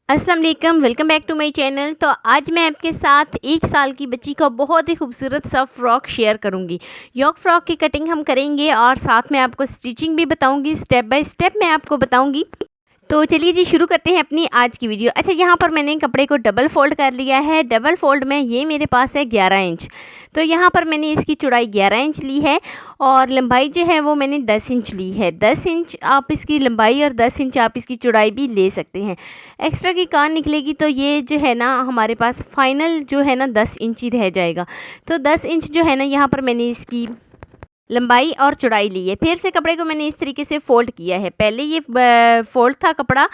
अस्सलाम वालेकुम, welcome back to my channel. तो आज मैं आपके साथ 1 साल की बच्ची का बहुत ही खूबसूरत सा फ़्रॉक शेयर करूंगी। योक फ़्रॉक की कटिंग हम करेंगे और साथ में आपको स्टिचिंग भी बताऊंगी, स्टेप बाय स्टेप मैं आपको बताऊंगी। तो चलिए जी शुरू करते हैं अपनी आज की वीडियो। अच्छा, यहाँ पर मैंने कपड़े को डबल फ़ोल्ड कर लिया है। डबल फ़ोल्ड में ये मेरे पास है 11 इंच। तो यहाँ पर मैंने इसकी चौड़ाई 11 इंच ली है और लंबाई जो है वो मैंने 10 इंच ली है। 10 इंच आप इसकी लंबाई और 10 इंच आप इसकी चौड़ाई भी ले सकते हैं। एक्स्ट्रा की कान निकलेगी तो ये जो है ना हमारे पास फ़ाइनल जो है ना 10 इंच ही रह जाएगा। तो 10 इंच जो है ना यहाँ पर मैंने इसकी लंबाई और चौड़ाई ली है। फिर से कपड़े को मैंने इस तरीके से फ़ोल्ड किया है। पहले ये फ़ोल्ड था कपड़ा,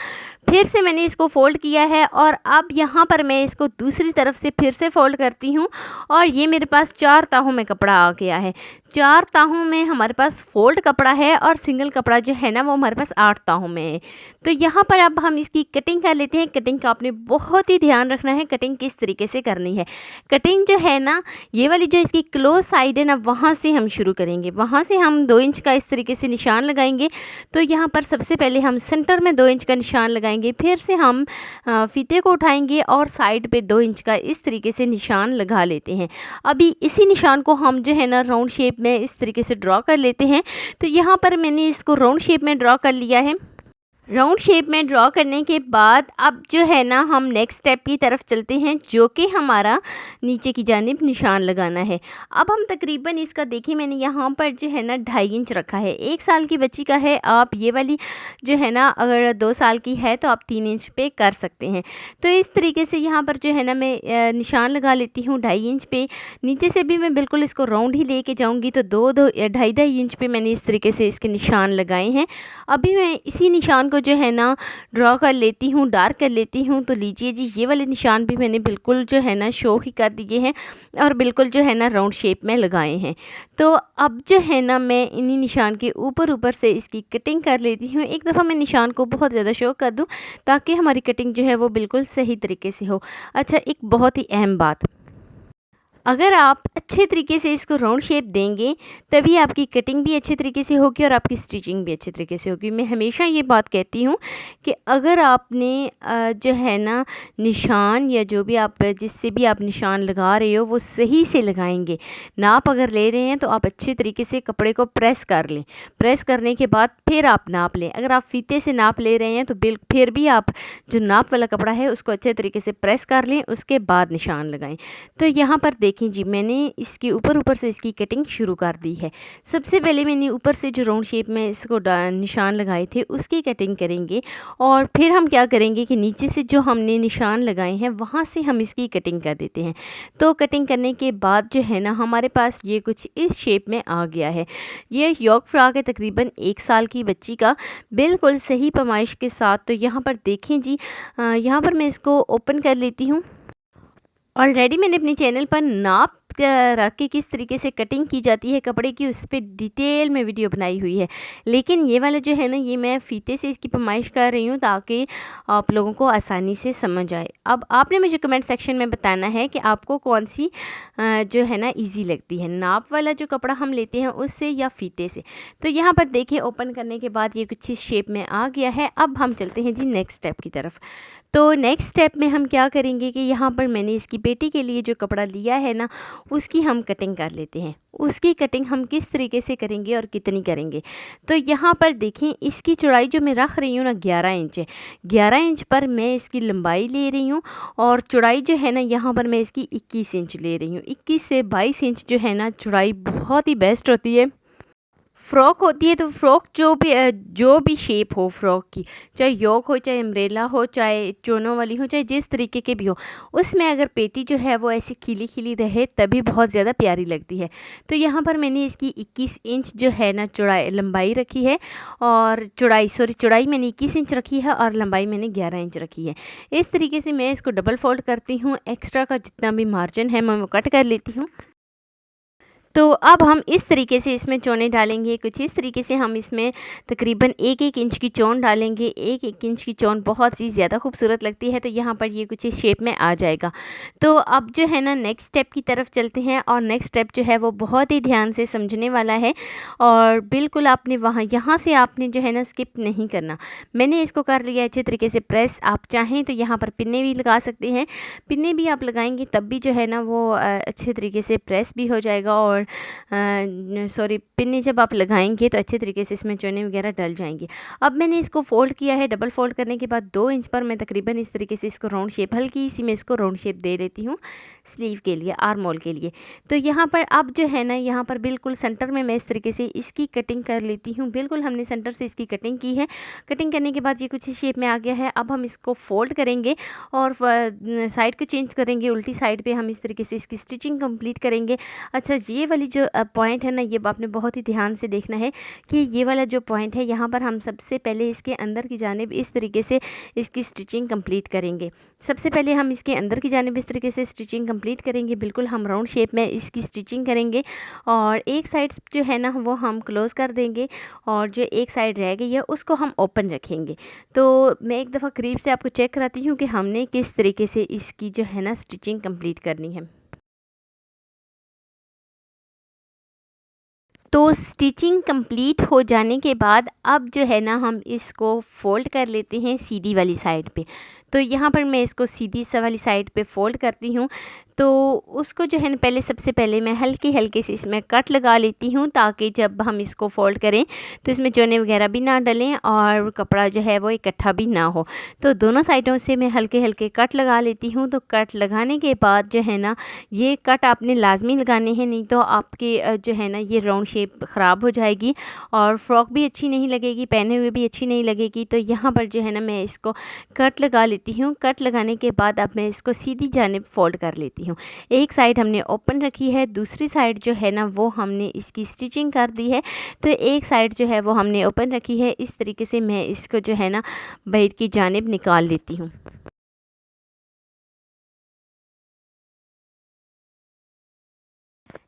फिर से मैंने इसको फ़ोल्ड किया है और अब यहाँ पर मैं इसको दूसरी तरफ से फिर से फ़ोल्ड करती हूँ और ये मेरे पास 4 ताहों में कपड़ा आ गया है। 4 ताहों में हमारे पास फ़ोल्ड कपड़ा है और सिंगल कपड़ा जो है ना वो हमारे पास 8 ताहों में है। तो यहाँ पर अब हम इसकी कटिंग कर लेते हैं। कटिंग का आपने बहुत ही ध्यान रखना है, कटिंग किस तरीके से करनी है। कटिंग जो है ना, ये वाली जो इसकी क्लोज साइड है ना, वहाँ से हम शुरू करेंगे। वहाँ से हम 2 इंच का इस तरीके से निशान लगाएंगे। तो यहाँ पर सबसे पहले हम सेंटर में 2 इंच का निशान लगाएंगे, फिर से हम फीते को उठाएंगे और साइड पे 2 इंच का इस तरीके से निशान लगा लेते हैं। अभी इसी निशान को हम जो है ना राउंड शेप में इस तरीके से ड्रॉ कर लेते हैं। तो यहाँ पर मैंने इसको राउंड शेप में ड्रॉ कर लिया है। राउंड शेप में ड्रॉ करने के बाद अब जो है ना हम नेक्स्ट स्टेप की तरफ चलते हैं, जो कि हमारा नीचे की जानिब निशान लगाना है। अब हम तकरीबन इसका देखिए, मैंने यहाँ पर जो है ना 2.5 इंच रखा है। 1 साल की बच्ची का है, आप ये वाली जो है ना अगर 2 साल की है तो आप 3 इंच पे कर सकते हैं। तो इस तरीके से यहाँ पर जो है ना मैं निशान लगा लेती हूँ 2.5 इंच पे। नीचे से भी मैं बिल्कुल इसको राउंड ही लेके जाऊँगी। तो 2-2 2.5 इंच पे मैंने इस तरीके से इसके निशान लगाए हैं। अभी मैं इसी निशान को जो है ना ड्रॉ कर लेती हूँ, डार्क कर लेती हूँ। तो लीजिए जी, ये वाले निशान भी मैंने बिल्कुल जो है ना शो ही कर दिए हैं और बिल्कुल जो है ना राउंड शेप में लगाए हैं। तो अब जो है ना मैं इन्हीं निशान के ऊपर ऊपर से इसकी कटिंग कर लेती हूँ। एक दफ़ा मैं निशान को बहुत ज़्यादा शो कर दूँ ताकि हमारी कटिंग जो है वो बिल्कुल सही तरीके से हो। अच्छा, एक बहुत ही अहम बात, अगर आप अच्छे तरीके से इसको राउंड शेप देंगे तभी आपकी कटिंग भी अच्छे तरीके से होगी और आपकी स्टिचिंग भी अच्छे तरीके से होगी। मैं हमेशा ये बात कहती हूँ कि अगर आपने जो है ना निशान या जो भी आप जिससे भी आप निशान लगा रहे हो वो सही से लगाएंगे। नाप अगर ले रहे हैं तो आप अच्छे तरीके से कपड़े को प्रेस कर लें। प्रेस करने के बाद फिर आप नाप लें। अगर आप फीते से नाप ले रहे हैं तो फिर भी आप जो नाप वाला कपड़ा है उसको अच्छे तरीके से प्रेस कर लें, उसके बाद निशान लगाएं। तो यहाँ पर देखें जी, मैंने इसके ऊपर से इसकी कटिंग शुरू कर दी है। सबसे पहले मैंने ऊपर से जो राउंड शेप में इसको निशान लगाए थे उसकी कटिंग करेंगे और फिर हम क्या करेंगे कि नीचे से जो हमने निशान लगाए हैं वहाँ से हम इसकी कटिंग कर देते हैं। तो कटिंग करने के बाद जो है ना हमारे पास ये कुछ इस शेप में आ गया है। ये योक फ्रॉक है तकरीबन 1 साल की बच्ची का, बिल्कुल सही पैमाइश के साथ। तो यहाँ पर देखें जी, यहाँ पर मैं इसको ओपन कर लेती हूँ। ऑलरेडी मैंने अपने चैनल पर नाप रख के किस तरीके से कटिंग की जाती है कपड़े की, उस पर डिटेल में वीडियो बनाई हुई है। लेकिन ये वाला जो है ना ये मैं फीते से इसकी पैमाइश कर रही हूँ ताकि आप लोगों को आसानी से समझ आए। अब आपने मुझे कमेंट सेक्शन में बताना है कि आपको कौन सी जो है ना इजी लगती है, नाप वाला जो कपड़ा हम लेते हैं उससे या फीते से। तो यहाँ पर देखिए, ओपन करने के बाद ये कुछ इस शेप में आ गया है। अब हम चलते हैं जी नेक्स्ट स्टेप की तरफ। तो नेक्स्ट स्टेप में हम क्या करेंगे कि यहाँ पर मैंने इसकी पेटी के लिए जो कपड़ा लिया है ना उसकी हम कटिंग कर लेते हैं। उसकी कटिंग हम किस तरीके से करेंगे और कितनी करेंगे। तो यहाँ पर देखें, इसकी चौड़ाई जो मैं रख रही हूँ ना 11 इंच है। 11 इंच पर मैं इसकी लंबाई ले रही हूँ और चौड़ाई जो है ना यहाँ पर मैं इसकी 21 इंच ले रही हूँ। 21 से 22 इंच जो है ना चौड़ाई बहुत ही बेस्ट होती है। फ़्रॉक होती है तो फ़्रॉक जो भी शेप हो फ़्रॉक की, चाहे योक हो, चाहे अम्ब्रेला हो, चाहे चोनों वाली हो, चाहे जिस तरीके के भी हो, उसमें अगर पेटी जो है वो ऐसी खिली खिली रहे तभी बहुत ज़्यादा प्यारी लगती है। तो यहाँ पर मैंने इसकी 21 इंच जो है ना चौड़ाई लंबाई रखी है और चौड़ाई मैंने 21 इंच रखी है और लंबाई मैंने 11 इंच रखी है। इस तरीके से मैं इसको डबल फोल्ड करती हूँ। एक्स्ट्रा का जितना भी मार्जिन है मैं वो कट कर लेती हूँ। तो अब हम इस तरीके से इसमें चौने डालेंगे, कुछ इस तरीके से हम इसमें तकरीबन 1-1 इंच की चौन डालेंगे। 1-1 इंच की चौन बहुत ही ज़्यादा खूबसूरत लगती है, तो यहाँ पर ये कुछ इस शेप में आ जाएगा। तो अब जो है ना नेक्स्ट स्टेप की तरफ चलते हैं, और नेक्स्ट स्टेप जो है वो बहुत ही ध्यान से समझने वाला है, और बिल्कुल आपने यहाँ से आपने जो है ना स्किप नहीं करना। मैंने इसको कर लिया अच्छे तरीके से प्रेस। आप चाहें तो यहाँ पर पिन्ने भी लगा सकते हैं, पिन्ने भी आप लगाएंगे तब भी जो है ना वो अच्छे तरीके से प्रेस भी हो जाएगा, और पिन्ने जब आप लगाएंगे तो अच्छे तरीके से इसमें चुने वगैरह डल जाएंगे। अब मैंने इसको फोल्ड किया है, डबल फोल्ड करने के बाद 2 इंच पर मैं तकरीबन इस तरीके से इसको राउंड शेप, हल्की सी मैं इसको राउंड शेप दे लेती हूँ स्लीव के लिए, आर्म होल के लिए। तो यहाँ पर अब जो है ना यहाँ पर बिल्कुल सेंटर में मैं इस तरीके से इसकी कटिंग कर लेती हूँ। बिल्कुल हमने सेंटर से इसकी कटिंग की है। कटिंग करने के बाद ये कुछ इस शेप में आ गया है। अब हम इसको फोल्ड करेंगे और साइड को चेंज करेंगे, उल्टी साइड पे हम इस तरीके से इसकी स्टिचिंग कंप्लीट करेंगे। अच्छा, ये वाली जो पॉइंट है ना, ये आपने बहुत ही ध्यान से देखना है कि ये वाला जो पॉइंट है, यहाँ पर हम सबसे पहले इसके अंदर की जानिब इस तरीके से इसकी स्टिचिंग कंप्लीट करेंगे। सबसे पहले हम इसके अंदर की जानिब इस तरीके से स्टिचिंग कंप्लीट करेंगे। बिल्कुल हम राउंड शेप में इसकी स्टिचिंग करेंगे, और एक साइड जो है ना वो हम क्लोज़ कर देंगे, और जो एक साइड रह गई है उसको हम ओपन रखेंगे। तो मैं एक दफ़ा करीब से आपको चेक कराती हूँ कि हमने किस तरीके से इसकी जो है ना स्टिचिंग कंप्लीट करनी है। तो स्टिचिंग कंप्लीट हो जाने के बाद अब जो है ना हम इसको फ़ोल्ड कर लेते हैं सीधी वाली साइड पे। तो यहाँ पर मैं इसको सीधी वाली साइड पे फ़ोल्ड करती हूँ। तो उसको जो है ना पहले सबसे पहले मैं हल्के हल्के से इसमें कट लगा लेती हूँ, ताकि जब हम इसको फ़ोल्ड करें तो इसमें चुने वगैरह भी ना डलें और कपड़ा जो है वो इकट्ठा भी ना हो। तो दोनों साइडों से मैं हल्के हल्के कट लगा लेती हूँ। तो कट लगाने के बाद जो है ना ये कट आपने लाजमी लगाने हैं, नहीं तो आपके जो है ना ये राउंड शेप ख़राब हो जाएगी और फ्रॉक भी अच्छी नहीं लगेगी, पहने हुए भी अच्छी नहीं लगेगी। तो यहाँ पर जो है ना मैं इसको कट लगा लेती हूँ। कट लगाने के बाद अब मैं इसको सीधी जानिब फ़ोल्ड कर लेती हूँ। एक साइड हमने ओपन रखी है, दूसरी साइड जो है ना वो हमने इसकी स्टिचिंग कर दी है। तो एक साइड जो है वो हमने ओपन रखी है। इस तरीके से मैं इसको जो है ना बाहर की जानिब निकाल लेती हूँ।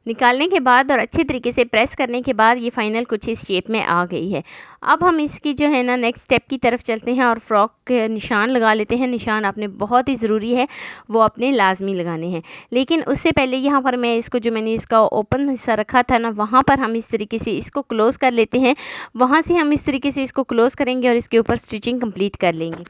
निकालने के बाद और अच्छे तरीके से प्रेस करने के बाद ये फाइनल कुछ इस शेप में आ गई है। अब हम इसकी जो है ना नेक्स्ट स्टेप की तरफ चलते हैं और फ्रॉक के निशान लगा लेते हैं। निशान आपने बहुत ही ज़रूरी है, वो अपने लाजमी लगाने हैं। लेकिन उससे पहले यहाँ पर मैं इसको जो मैंने इसका ओपन हिस्सा रखा था ना, वहाँ पर हम इस तरीके से इसको क्लोज़ कर लेते हैं। वहाँ से हम इस तरीके से इसको क्लोज़ करेंगे और इसके ऊपर स्टिचिंग कंप्लीट कर लेंगे।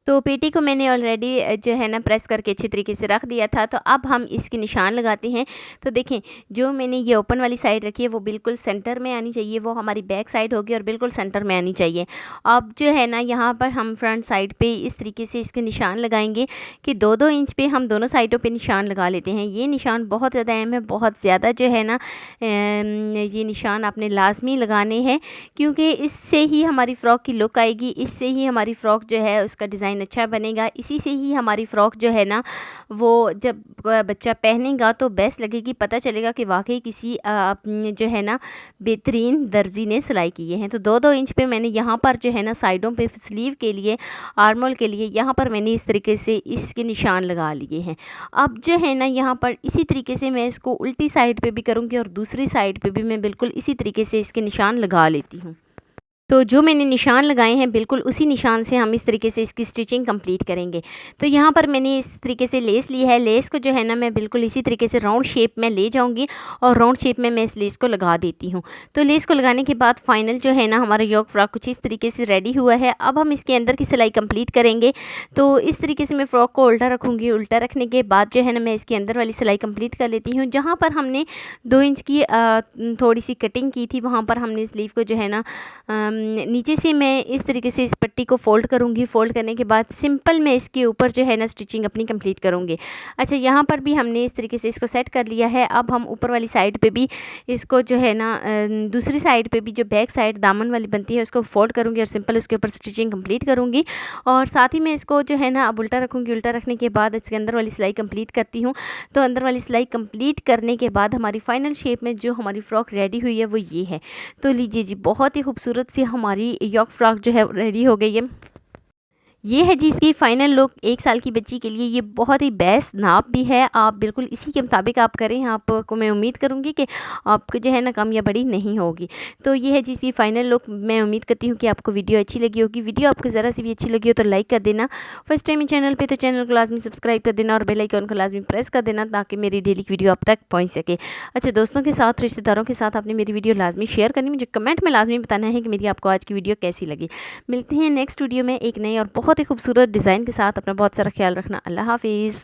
तो पेटी को मैंने ऑलरेडी जो है ना प्रेस करके अच्छे तरीके से रख दिया था। तो अब हम इसके निशान लगाते हैं। तो देखें, जो मैंने ये ओपन वाली साइड रखी है वो बिल्कुल सेंटर में आनी चाहिए, वो हमारी बैक साइड होगी और बिल्कुल सेंटर में आनी चाहिए। अब जो है ना यहाँ पर हम फ्रंट साइड पे इस तरीके से इसके निशान लगाएंगे कि 2-2 इंच पे हम दोनों साइडों पे निशान लगा लेते हैं। ये निशान बहुत ज़्यादा अहम है, बहुत ज़्यादा जो है ना ये निशान आपने लाजमी लगाने हैं, क्योंकि इससे ही हमारी फ़्रॉक की लुक आएगी, इससे ही हमारी फ़्रॉक जो है उसका डिज़ाइन अच्छा बनेगा। इसी से ही हमारी फ़्रॉक जो है ना वो जब बच्चा पहनेगा तो बेस्ट लगेगी, पता चलेगा कि वाकई किसी जो है ना बेहतरीन दर्जी ने सिलाई किए हैं। तो 2-2 इंच पे मैंने यहाँ पर जो है ना साइडों पे स्लीव के लिए, आर्मोल के लिए यहाँ पर मैंने इस तरीके से इसके निशान लगा लिए हैं। अब जो है ना यहाँ पर इसी तरीके से मैं इसको उल्टी साइड पे भी करूँगी और दूसरी साइड पे भी मैं बिल्कुल इसी तरीके से इसके निशान लगा लेती हूँ। तो जो मैंने निशान लगाए हैं बिल्कुल उसी निशान से हम इस तरीके से इसकी स्टिचिंग कंप्लीट करेंगे। तो यहाँ पर मैंने इस तरीके से लेस ली है। लेस को जो है ना मैं बिल्कुल इसी तरीके से राउंड शेप में ले जाऊँगी और राउंड शेप में मैं इस लेस को लगा देती हूँ। तो लेस को लगाने के बाद फाइनल जो है ना हमारा योक फ्रॉक कुछ इस तरीके से रेडी हुआ है। अब हम इसके अंदर की सिलाई कंप्लीट करेंगे। तो इस तरीके से मैं फ़्रॉक को उल्टा रखूँगी। उल्टा रखने के बाद जो है ना मैं इसके अंदर वाली सिलाई कंप्लीट कर लेती हूँ। जहाँ पर हमने 2 इंच की थोड़ी सी कटिंग की थी, वहाँ पर हमने स्लीव को जो है ना नीचे से मैं इस तरीके से इस पट्टी को फ़ोल्ड करूँगी। फ़ोल्ड करने के बाद सिंपल मैं इसके ऊपर जो है ना स्टिचिंग अपनी कंप्लीट करूँगी। अच्छा, यहाँ पर भी हमने इस तरीके से इसको सेट कर लिया है। अब हम ऊपर वाली साइड पे भी इसको जो है ना दूसरी साइड पे भी जो बैक साइड दामन वाली बनती है उसको फ़ोल्ड करूँगी और सिंपल उसके ऊपर स्टिचिंग कंप्लीट करूँगी। और साथ ही मैं इसको जो है ना अब उल्टा रखूँगी। उल्टा रखने के बाद इसके अंदर वाली सिलाई कंप्लीट करती हूँ। तो अंदर वाली सिलाई कंप्लीट करने के बाद हमारी फाइनल शेप में जो हमारी फ़्रॉक रेडी हुई है वो ये है। तो लीजिए जी, बहुत ही खूबसूरत सी हमारी योक फ्रॉक जो है रेडी हो गई है। ये है जी इसकी फाइनल लुक। 1 साल की बच्ची के लिए ये बहुत ही बेस्ट नाप भी है। आप बिल्कुल इसी के मुताबिक आप करें, आपको मैं उम्मीद करूँगी कि आपको जो है ना कमियाँ बड़ी नहीं होगी। तो ये है जी इसकी फाइनल लुक। मैं उम्मीद करती हूँ कि आपको वीडियो अच्छी लगी होगी। वीडियो आपको ज़रा सी भी अच्छी लगी हो तो लाइक कर देना। फर्स्ट टाइम चैनल पे तो चैनल को लाजमी सब्सक्राइब कर देना और बेल आइकन को लाजमी प्रेस कर देना ताकि मेरी डेली वीडियो आप तक पहुँच सके। अच्छा, दोस्तों के साथ, रिश्तेदारों के साथ आपने मेरी वीडियो लाजमी शेयर करनी। मुझे कमेंट में लाजमी बताना है कि मेरी आपको आज की वीडियो कैसी लगी। मिलते हैं नेक्स्ट वीडियो में एक नई और बहुत ही खूबसूरत डिज़ाइन के साथ। अपना बहुत सारा ख्याल रखना। अल्लाह हाफिज़।